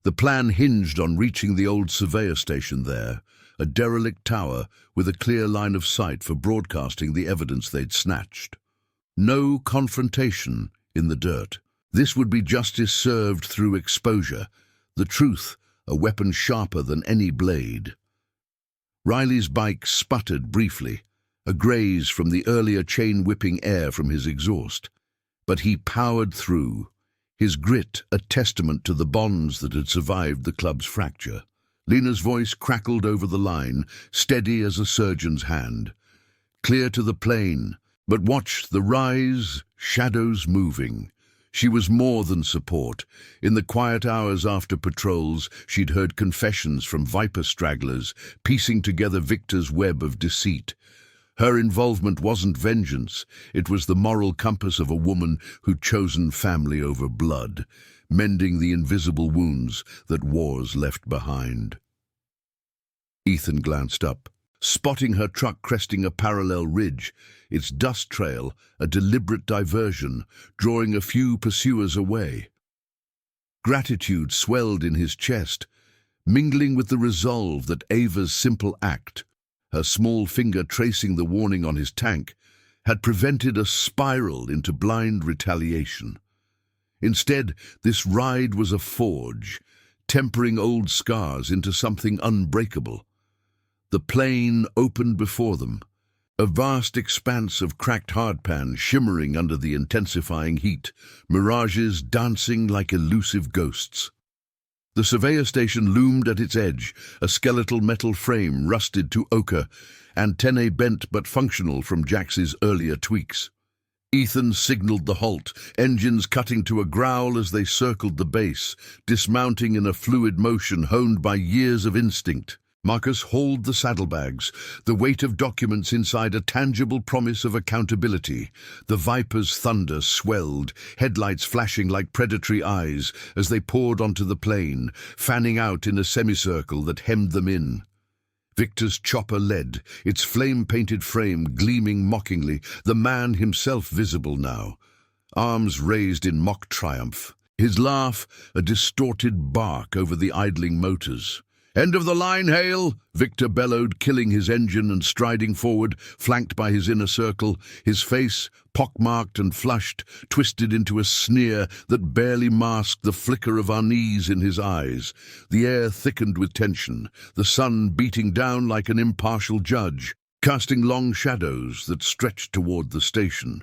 The plan hinged on reaching the old surveyor station there, a derelict tower with a clear line of sight for broadcasting the evidence they'd snatched. No confrontation in the dirt. This would be justice served through exposure, the truth a weapon sharper than any blade. Riley's bike sputtered briefly, a graze from the earlier chain-whipping air from his exhaust. But he powered through, his grit a testament to the bonds that had survived the club's fracture. Lena's voice crackled over the line, steady as a surgeon's hand. Clear to the plain, but watch the rise, shadows moving. She was more than support. In the quiet hours after patrols, she'd heard confessions from Viper stragglers, piecing together Victor's web of deceit. Her involvement wasn't vengeance, it was the moral compass of a woman who'd chosen family over blood, mending the invisible wounds that wars left behind. Ethan glanced up, spotting her truck cresting a parallel ridge, its dust trail a deliberate diversion, drawing a few pursuers away. Gratitude swelled in his chest, mingling with the resolve that Ava's simple act, her small finger tracing the warning on his tank, had prevented a spiral into blind retaliation. Instead, this ride was a forge, tempering old scars into something unbreakable. The plain opened before them, a vast expanse of cracked hardpan shimmering under the intensifying heat, mirages dancing like elusive ghosts. The surveyor station loomed at its edge, a skeletal metal frame rusted to ochre, antennae bent but functional from Jax's earlier tweaks. Ethan signaled the halt, engines cutting to a growl as they circled the base, dismounting in a fluid motion honed by years of instinct. Marcus hauled the saddlebags, the weight of documents inside a tangible promise of accountability. The Viper's thunder swelled, headlights flashing like predatory eyes as they poured onto the plain, fanning out in a semicircle that hemmed them in. Victor's chopper led, its flame-painted frame gleaming mockingly, the man himself visible now, arms raised in mock triumph. His laugh, a distorted bark over the idling motors. "End of the line, Hale!" Victor bellowed, killing his engine and striding forward, flanked by his inner circle, his face, pockmarked and flushed, twisted into a sneer that barely masked the flicker of unease in his eyes. The air thickened with tension, the sun beating down like an impartial judge, casting long shadows that stretched toward the station.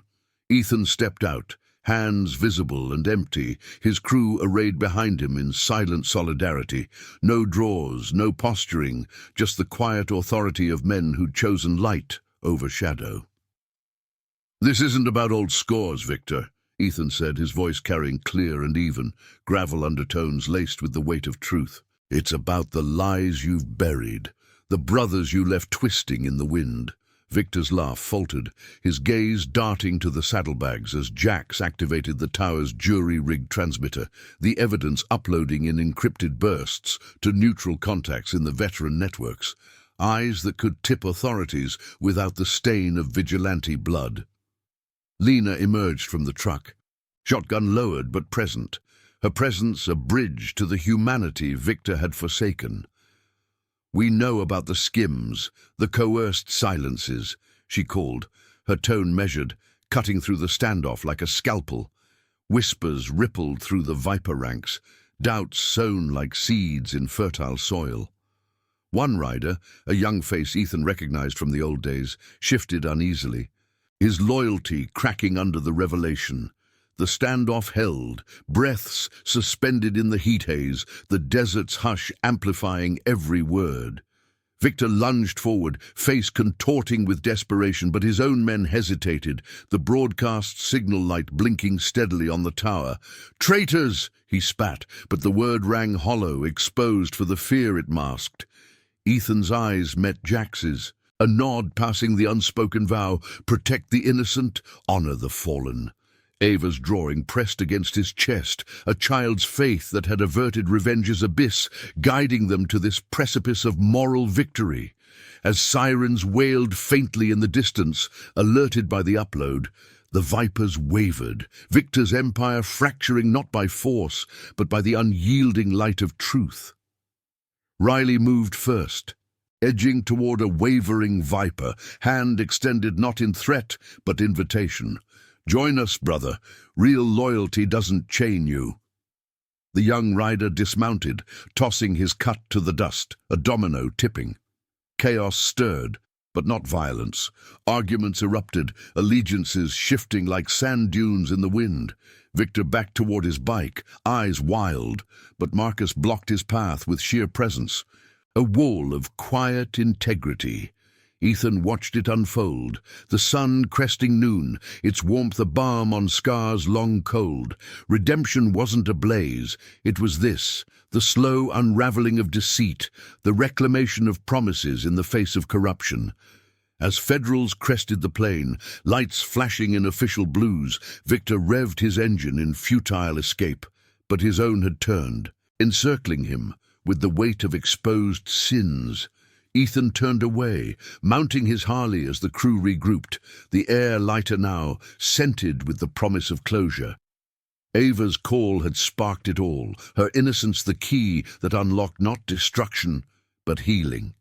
Ethan stepped out, hands visible and empty, his crew arrayed behind him in silent solidarity. No drawers, no posturing, just the quiet authority of men who'd chosen light over shadow. "This isn't about old scores, Victor," Ethan said, his voice carrying clear and even, gravel undertones laced with the weight of truth. "It's about the lies you've buried, the brothers you left twisting in the wind." Victor's laugh faltered, his gaze darting to the saddlebags as Jax activated the tower's jury-rigged transmitter, the evidence uploading in encrypted bursts to neutral contacts in the veteran networks, eyes that could tip authorities without the stain of vigilante blood. Lena emerged from the truck, shotgun lowered but present, her presence a bridge to the humanity Victor had forsaken. "We know about the skims, the coerced silences," she called, her tone measured, cutting through the standoff like a scalpel. Whispers rippled through the Viper ranks, doubts sown like seeds in fertile soil. One rider, a young face Ethan recognized from the old days, shifted uneasily, his loyalty cracking under the revelation. The standoff held, breaths suspended in the heat haze, the desert's hush amplifying every word. Victor lunged forward, face contorting with desperation, but his own men hesitated, the broadcast signal light blinking steadily on the tower. "Traitors!" he spat, but the word rang hollow, exposed for the fear it masked. Ethan's eyes met Jax's, a nod passing the unspoken vow, protect the innocent, honor the fallen. Ava's drawing pressed against his chest, a child's faith that had averted revenge's abyss, guiding them to this precipice of moral victory. As sirens wailed faintly in the distance, alerted by the upload, the Vipers wavered, Victor's empire fracturing not by force, but by the unyielding light of truth. Riley moved first, edging toward a wavering Viper, hand extended not in threat, but invitation. "Join us, brother. Real loyalty doesn't chain you." The young rider dismounted, tossing his cut to the dust, a domino tipping. Chaos stirred, but not violence. Arguments erupted, allegiances shifting like sand dunes in the wind. Victor backed toward his bike, eyes wild, but Marcus blocked his path with sheer presence. A wall of quiet integrity. Ethan watched it unfold, the sun cresting noon, its warmth a balm on scars long cold. Redemption wasn't a blaze, it was this, the slow unraveling of deceit, the reclamation of promises in the face of corruption. As Federals crested the plain, lights flashing in official blues, Victor revved his engine in futile escape, but his own had turned, encircling him with the weight of exposed sins. Ethan turned away, mounting his Harley as the crew regrouped, the air lighter now, scented with the promise of closure. Ava's call had sparked it all, her innocence the key that unlocked not destruction, but healing.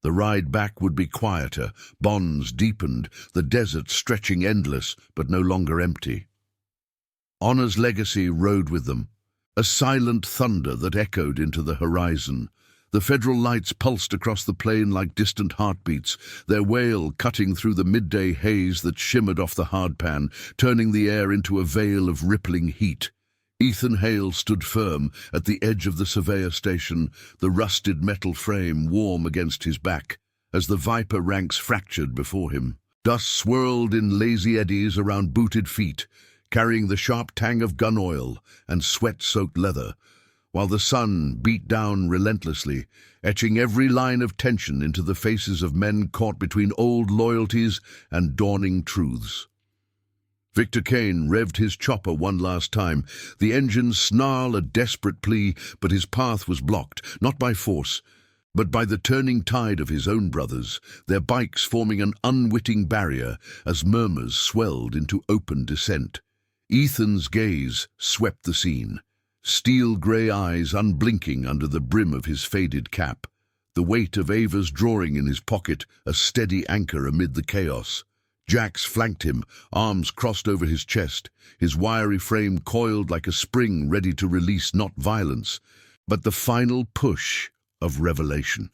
The ride back would be quieter, bonds deepened, the desert stretching endless, but no longer empty. Honor's legacy rode with them, a silent thunder that echoed into the horizon. The Federal lights pulsed across the plain like distant heartbeats, their wail cutting through the midday haze that shimmered off the hardpan, turning the air into a veil of rippling heat. Ethan Hale stood firm at the edge of the surveyor station, the rusted metal frame warm against his back, as the Viper ranks fractured before him. Dust swirled in lazy eddies around booted feet, carrying the sharp tang of gun oil and sweat-soaked leather, while the sun beat down relentlessly, etching every line of tension into the faces of men caught between old loyalties and dawning truths. Victor Kane revved his chopper one last time, the engine's snarl a desperate plea, but his path was blocked, not by force, but by the turning tide of his own brothers, their bikes forming an unwitting barrier as murmurs swelled into open dissent. Ethan's gaze swept the scene, steel-grey eyes unblinking under the brim of his faded cap, the weight of Ava's drawing in his pocket a steady anchor amid the chaos. Jax flanked him, arms crossed over his chest, his wiry frame coiled like a spring ready to release not violence, but the final push of revelation.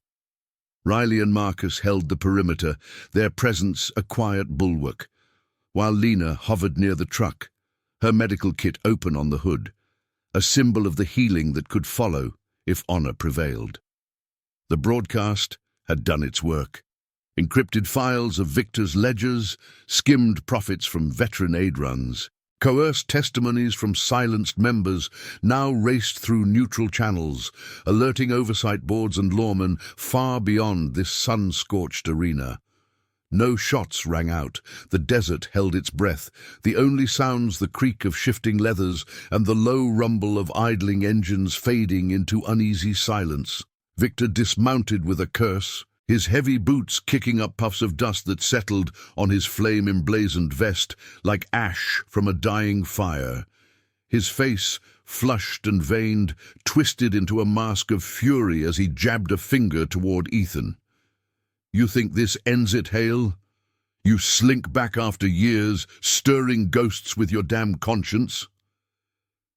Riley and Marcus held the perimeter, their presence a quiet bulwark, while Lena hovered near the truck, her medical kit open on the hood, a symbol of the healing that could follow if honor prevailed. The broadcast had done its work. Encrypted files of Victor's ledgers, skimmed profits from veteran aid runs, coerced testimonies from silenced members now raced through neutral channels, alerting oversight boards and lawmen far beyond this sun-scorched arena. No shots rang out. The desert held its breath, the only sounds the creak of shifting leathers and the low rumble of idling engines fading into uneasy silence. Victor dismounted with a curse, his heavy boots kicking up puffs of dust that settled on his flame-emblazoned vest like ash from a dying fire. His face, flushed and veined, twisted into a mask of fury as he jabbed a finger toward Ethan. "You think this ends it, Hale? You slink back after years, stirring ghosts with your damn conscience?"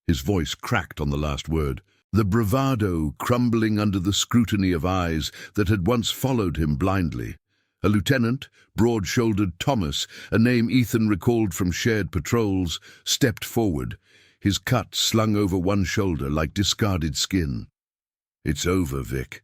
His voice cracked on the last word, the bravado crumbling under the scrutiny of eyes that had once followed him blindly. A lieutenant, broad-shouldered Thomas, a name Ethan recalled from shared patrols, stepped forward, his cut slung over one shoulder like discarded skin. "It's over, Vic.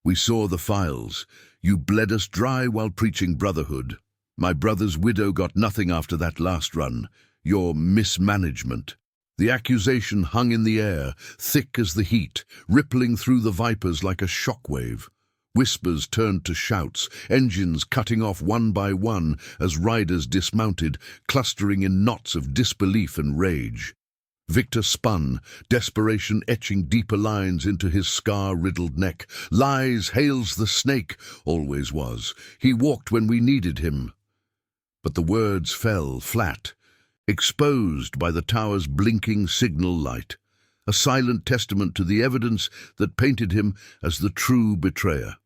We saw the files. You bled us dry while preaching brotherhood. My brother's widow got nothing after that last run. Your mismanagement." The accusation hung in the air, thick as the heat, rippling through the Vipers like a shockwave. Whispers turned to shouts, engines cutting off one by one as riders dismounted, clustering in knots of disbelief and rage. Victor spun, desperation etching deeper lines into his scar-riddled neck. "Lies, Hale's the snake," always was. "He walked when we needed him." But the words fell flat, exposed by the tower's blinking signal light, a silent testament to the evidence that painted him as the true betrayer.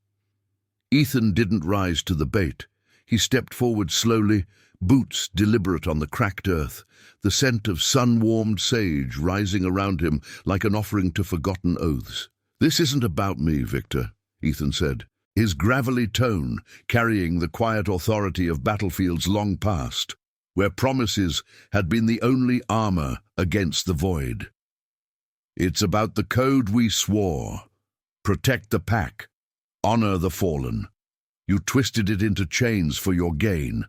Ethan didn't rise to the bait. He stepped forward slowly, boots deliberate on the cracked earth, the scent of sun-warmed sage rising around him like an offering to forgotten oaths. "This isn't about me, Victor," Ethan said, his gravelly tone carrying the quiet authority of battlefields long past, where promises had been the only armor against the void. "It's about the code we swore. Protect the pack. Honor the fallen. You twisted it into chains for your gain.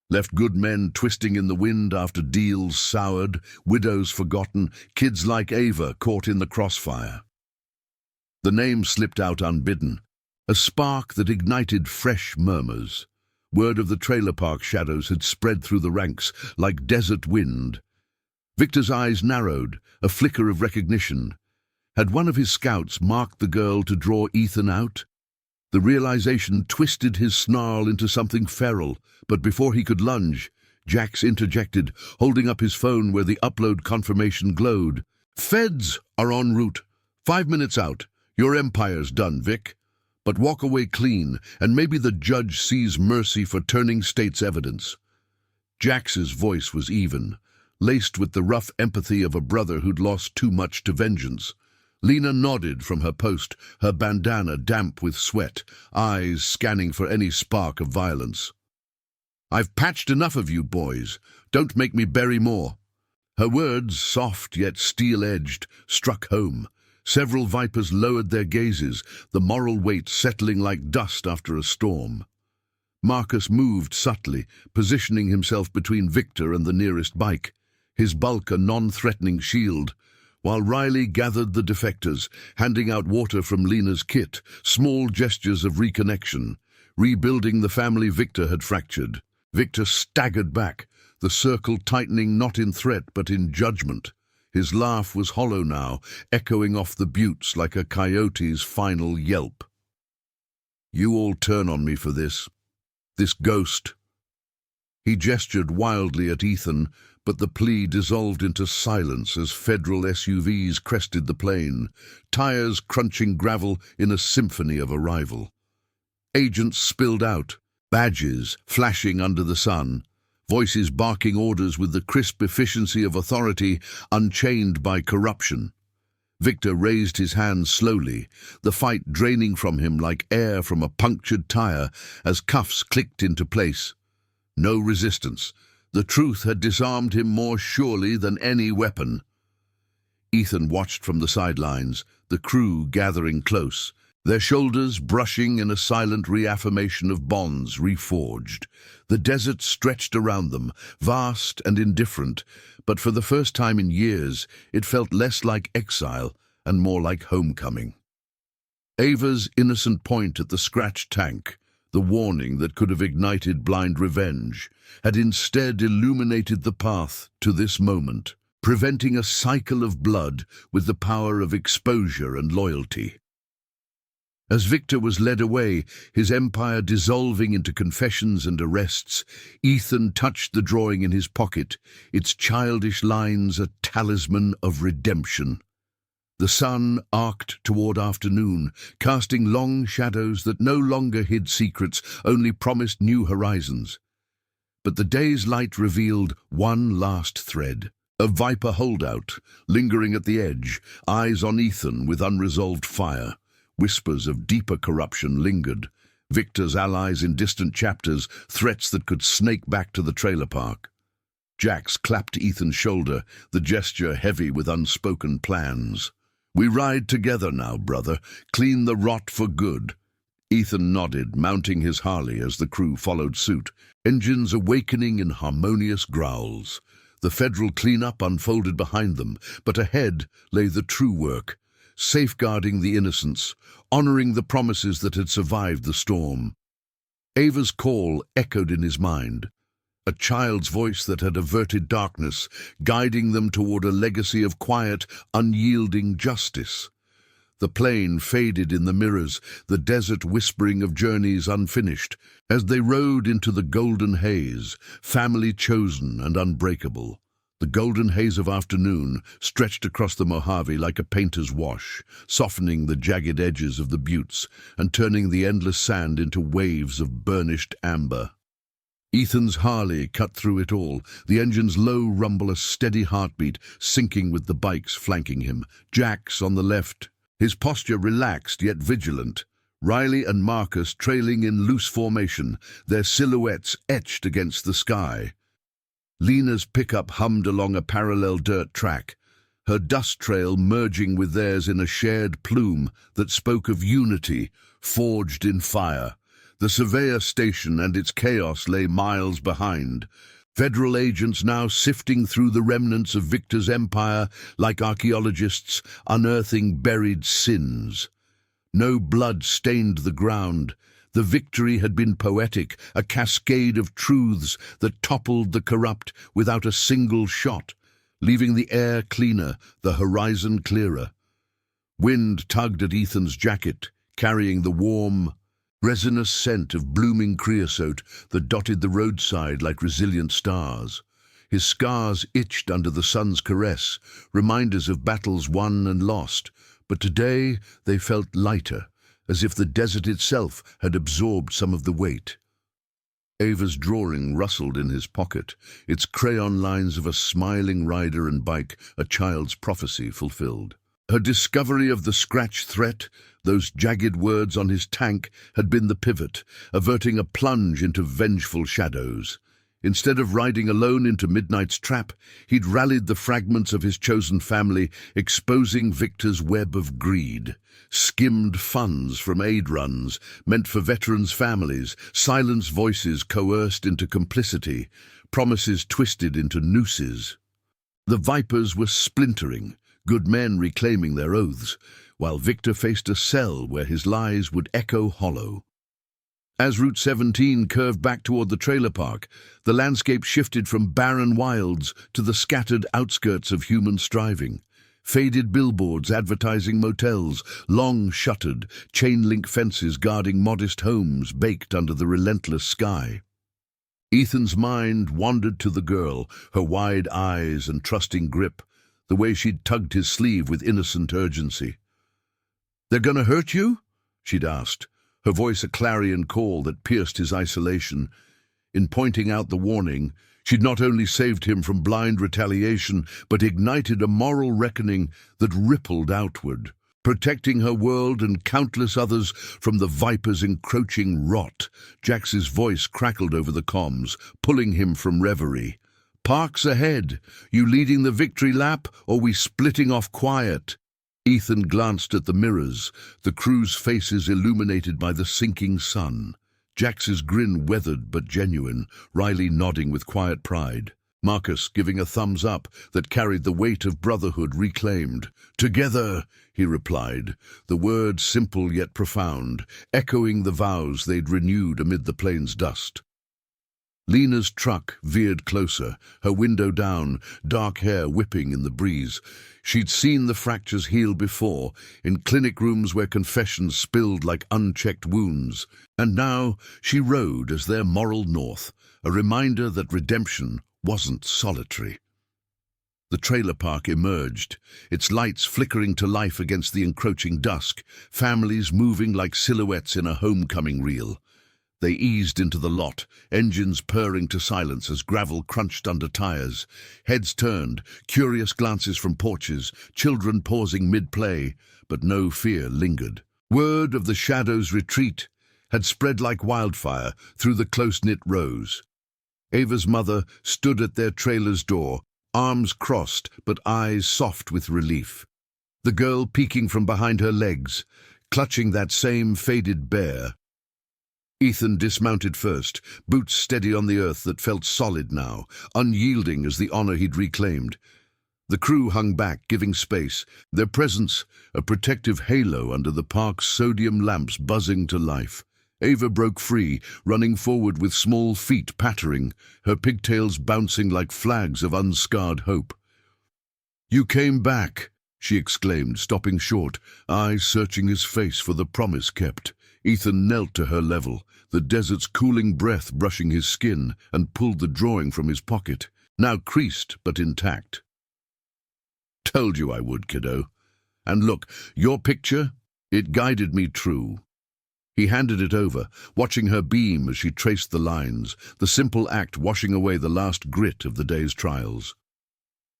Left good men twisting in the wind after deals soured, widows forgotten, kids like Ava caught in the crossfire." The name slipped out unbidden, a spark that ignited fresh murmurs. Word of the trailer park shadows had spread through the ranks like desert wind. Victor's eyes narrowed, a flicker of recognition. Had one of his scouts marked the girl to draw Ethan out? The realization twisted his snarl into something feral, but before he could lunge, Jax interjected, holding up his phone where the upload confirmation glowed. "Feds are en route. 5 minutes out. Your empire's done, Vic. But walk away clean, and maybe the judge sees mercy for turning state's evidence." Jax's voice was even, laced with the rough empathy of a brother who'd lost too much to vengeance. Lena nodded from her post, her bandana damp with sweat, eyes scanning for any spark of violence. "I've patched enough of you boys. Don't make me bury more." Her words, soft yet steel-edged, struck home. Several vipers lowered their gazes, the moral weight settling like dust after a storm. Marcus moved subtly, positioning himself between Victor and the nearest bike, his bulk a non-threatening shield, while Riley gathered the defectors, handing out water from Lena's kit, small gestures of reconnection, rebuilding the family Victor had fractured. Victor staggered back, the circle tightening not in threat but in judgment. His laugh was hollow now, echoing off the buttes like a coyote's final yelp. "You all turn on me for this. This ghost." He gestured wildly at Ethan, but the plea dissolved into silence as federal SUVs crested the plain, tires crunching gravel in a symphony of arrival. Agents spilled out, badges flashing under the sun, voices barking orders with the crisp efficiency of authority unchained by corruption. Victor raised his hand slowly, the fight draining from him like air from a punctured tire as cuffs clicked into place. No resistance. The truth had disarmed him more surely than any weapon. Ethan watched from the sidelines, the crew gathering close, their shoulders brushing in a silent reaffirmation of bonds reforged. The desert stretched around them, vast and indifferent, but for the first time in years it felt less like exile and more like homecoming. Ava's innocent point at the scratched tank, the warning that could have ignited blind revenge, had instead illuminated the path to this moment, preventing a cycle of blood with the power of exposure and loyalty. As Victor was led away, his empire dissolving into confessions and arrests, Ethan touched the drawing in his pocket, its childish lines a talisman of redemption. The sun arced toward afternoon, casting long shadows that no longer hid secrets, only promised new horizons. But the day's light revealed one last thread. A viper holdout, lingering at the edge, eyes on Ethan with unresolved fire. Whispers of deeper corruption lingered. Victor's allies in distant chapters, threats that could snake back to the trailer park. Jax clapped Ethan's shoulder, the gesture heavy with unspoken plans. "We ride together now, brother. Clean the rot for good." Ethan nodded, mounting his Harley as the crew followed suit, engines awakening in harmonious growls. The federal cleanup unfolded behind them, but ahead lay the true work, safeguarding the innocents, honoring the promises that had survived the storm. Ava's call echoed in his mind, a child's voice that had averted darkness, guiding them toward a legacy of quiet, unyielding justice. The plain faded in the mirrors, the desert whispering of journeys unfinished, as they rode into the golden haze, family chosen and unbreakable. The golden haze of afternoon stretched across the Mojave like a painter's wash, softening the jagged edges of the buttes and turning the endless sand into waves of burnished amber. Ethan's Harley cut through it all, the engine's low rumble a steady heartbeat, syncing with the bikes flanking him. Jax on the left, his posture relaxed yet vigilant. Riley and Marcus trailing in loose formation, their silhouettes etched against the sky. Lena's pickup hummed along a parallel dirt track, her dust trail merging with theirs in a shared plume that spoke of unity, forged in fire. The surveyor station and its chaos lay miles behind, federal agents now sifting through the remnants of Victor's empire like archaeologists unearthing buried sins. No blood stained the ground. The victory had been poetic, a cascade of truths that toppled the corrupt without a single shot, leaving the air cleaner, the horizon clearer. Wind tugged at Ethan's jacket, carrying the warm, resinous scent of blooming creosote that dotted the roadside like resilient stars. His scars itched under the sun's caress, reminders of battles won and lost, but today they felt lighter, as if the desert itself had absorbed some of the weight. Ava's drawing rustled in his pocket, its crayon lines of a smiling rider and bike, a child's prophecy fulfilled. Her discovery of the scratch threat, those jagged words on his tank, had been the pivot, averting a plunge into vengeful shadows. Instead of riding alone into midnight's trap, he'd rallied the fragments of his chosen family, exposing Victor's web of greed. Skimmed funds from aid runs, meant for veterans' families, silenced voices coerced into complicity, promises twisted into nooses. The vipers were splintering, good men reclaiming their oaths, while Victor faced a cell where his lies would echo hollow. As Route 17 curved back toward the trailer park, the landscape shifted from barren wilds to the scattered outskirts of human striving. Faded billboards advertising motels, long shuttered, chain-link fences guarding modest homes baked under the relentless sky. Ethan's mind wandered to the girl, her wide eyes and trusting grip, the way she'd tugged his sleeve with innocent urgency. "They're gonna hurt you?" she'd asked, her voice a clarion call that pierced his isolation. In pointing out the warning, she'd not only saved him from blind retaliation, but ignited a moral reckoning that rippled outward, protecting her world and countless others from the viper's encroaching rot. Jax's voice crackled over the comms, pulling him from reverie. "Park's ahead. You leading the victory lap, or we splitting off quiet?" Ethan glanced at the mirrors, the crew's faces illuminated by the sinking sun. Jax's grin weathered but genuine, Riley nodding with quiet pride. Marcus giving a thumbs up that carried the weight of brotherhood reclaimed. "Together," he replied, the words simple yet profound, echoing the vows they'd renewed amid the plane's dust. Lena's truck veered closer, her window down, dark hair whipping in the breeze. She'd seen the fractures heal before, in clinic rooms where confessions spilled like unchecked wounds. And now she rode as their moral north, a reminder that redemption wasn't solitary. The trailer park emerged, its lights flickering to life against the encroaching dusk, families moving like silhouettes in a homecoming reel. They eased into the lot, engines purring to silence as gravel crunched under tires. Heads turned, curious glances from porches, children pausing mid-play, but no fear lingered. Word of the Shadow's retreat had spread like wildfire through the close-knit rows. Ava's mother stood at their trailer's door, arms crossed but eyes soft with relief. The girl peeking from behind her legs, clutching that same faded bear. Ethan dismounted first, boots steady on the earth that felt solid now, unyielding as the honor he'd reclaimed. The crew hung back, giving space, their presence a protective halo under the park's sodium lamps buzzing to life. Ava broke free, running forward with small feet pattering, her pigtails bouncing like flags of unscarred hope. "You came back," she exclaimed, stopping short, eyes searching his face for the promise kept. Ethan knelt to her level, the desert's cooling breath brushing his skin, and pulled the drawing from his pocket, now creased but intact. "Told you I would, kiddo. And look, your picture, it guided me true." He handed it over, watching her beam as she traced the lines, the simple act washing away the last grit of the day's trials.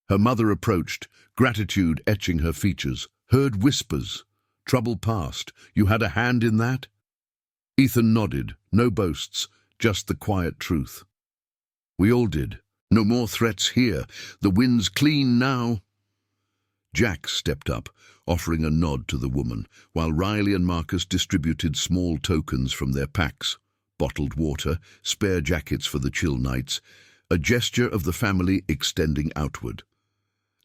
Her mother approached, gratitude etching her features, heard whispers. "Trouble past. You had a hand in that?" Ethan nodded, no boasts, just the quiet truth. "We all did. No more threats here. The wind's clean now." Jack stepped up, offering a nod to the woman, while Riley and Marcus distributed small tokens from their packs, bottled water, spare jackets for the chill nights, a gesture of the family extending outward.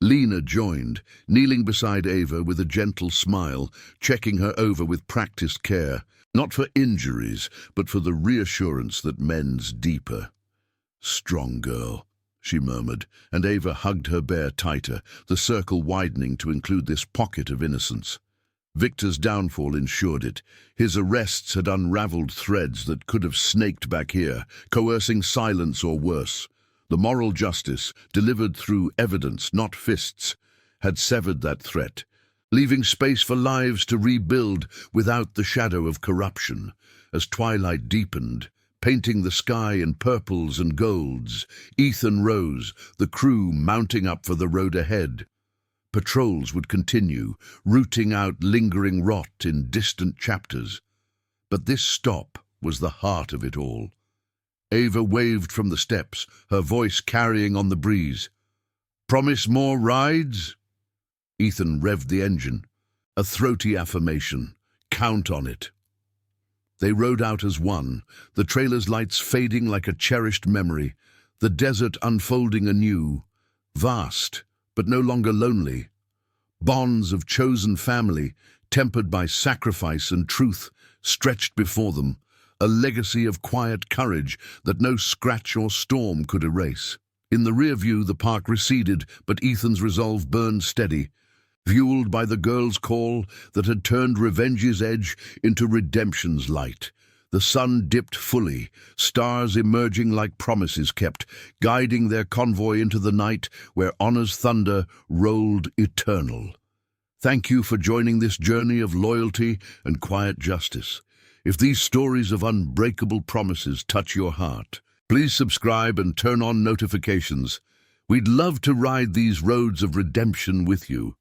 Lena joined, kneeling beside Ava with a gentle smile, checking her over with practiced care, not for injuries, but for the reassurance that mends deeper. "Strong girl," she murmured, and Ava hugged her bear tighter, the circle widening to include this pocket of innocence. Victor's downfall ensured it. His arrests had unraveled threads that could have snaked back here, coercing silence or worse. The moral justice, delivered through evidence, not fists, had severed that threat, leaving space for lives to rebuild without the shadow of corruption. As twilight deepened, painting the sky in purples and golds, Ethan rose, the crew mounting up for the road ahead. Patrols would continue, rooting out lingering rot in distant chapters. But this stop was the heart of it all. Ava waved from the steps, her voice carrying on the breeze. "Promise more rides?" Ethan revved the engine. A throaty affirmation. Count on it. They rode out as one, the trailer's lights fading like a cherished memory, the desert unfolding anew, vast, but no longer lonely. Bonds of chosen family, tempered by sacrifice and truth, stretched before them, a legacy of quiet courage that no scratch or storm could erase. In the rear view, the park receded, but Ethan's resolve burned steady, fueled by the girl's call that had turned revenge's edge into redemption's light. The sun dipped fully, stars emerging like promises kept, guiding their convoy into the night where honor's thunder rolled eternal. Thank you for joining this journey of loyalty and quiet justice. If these stories of unbreakable promises touch your heart, please subscribe and turn on notifications. We'd love to ride these roads of redemption with you.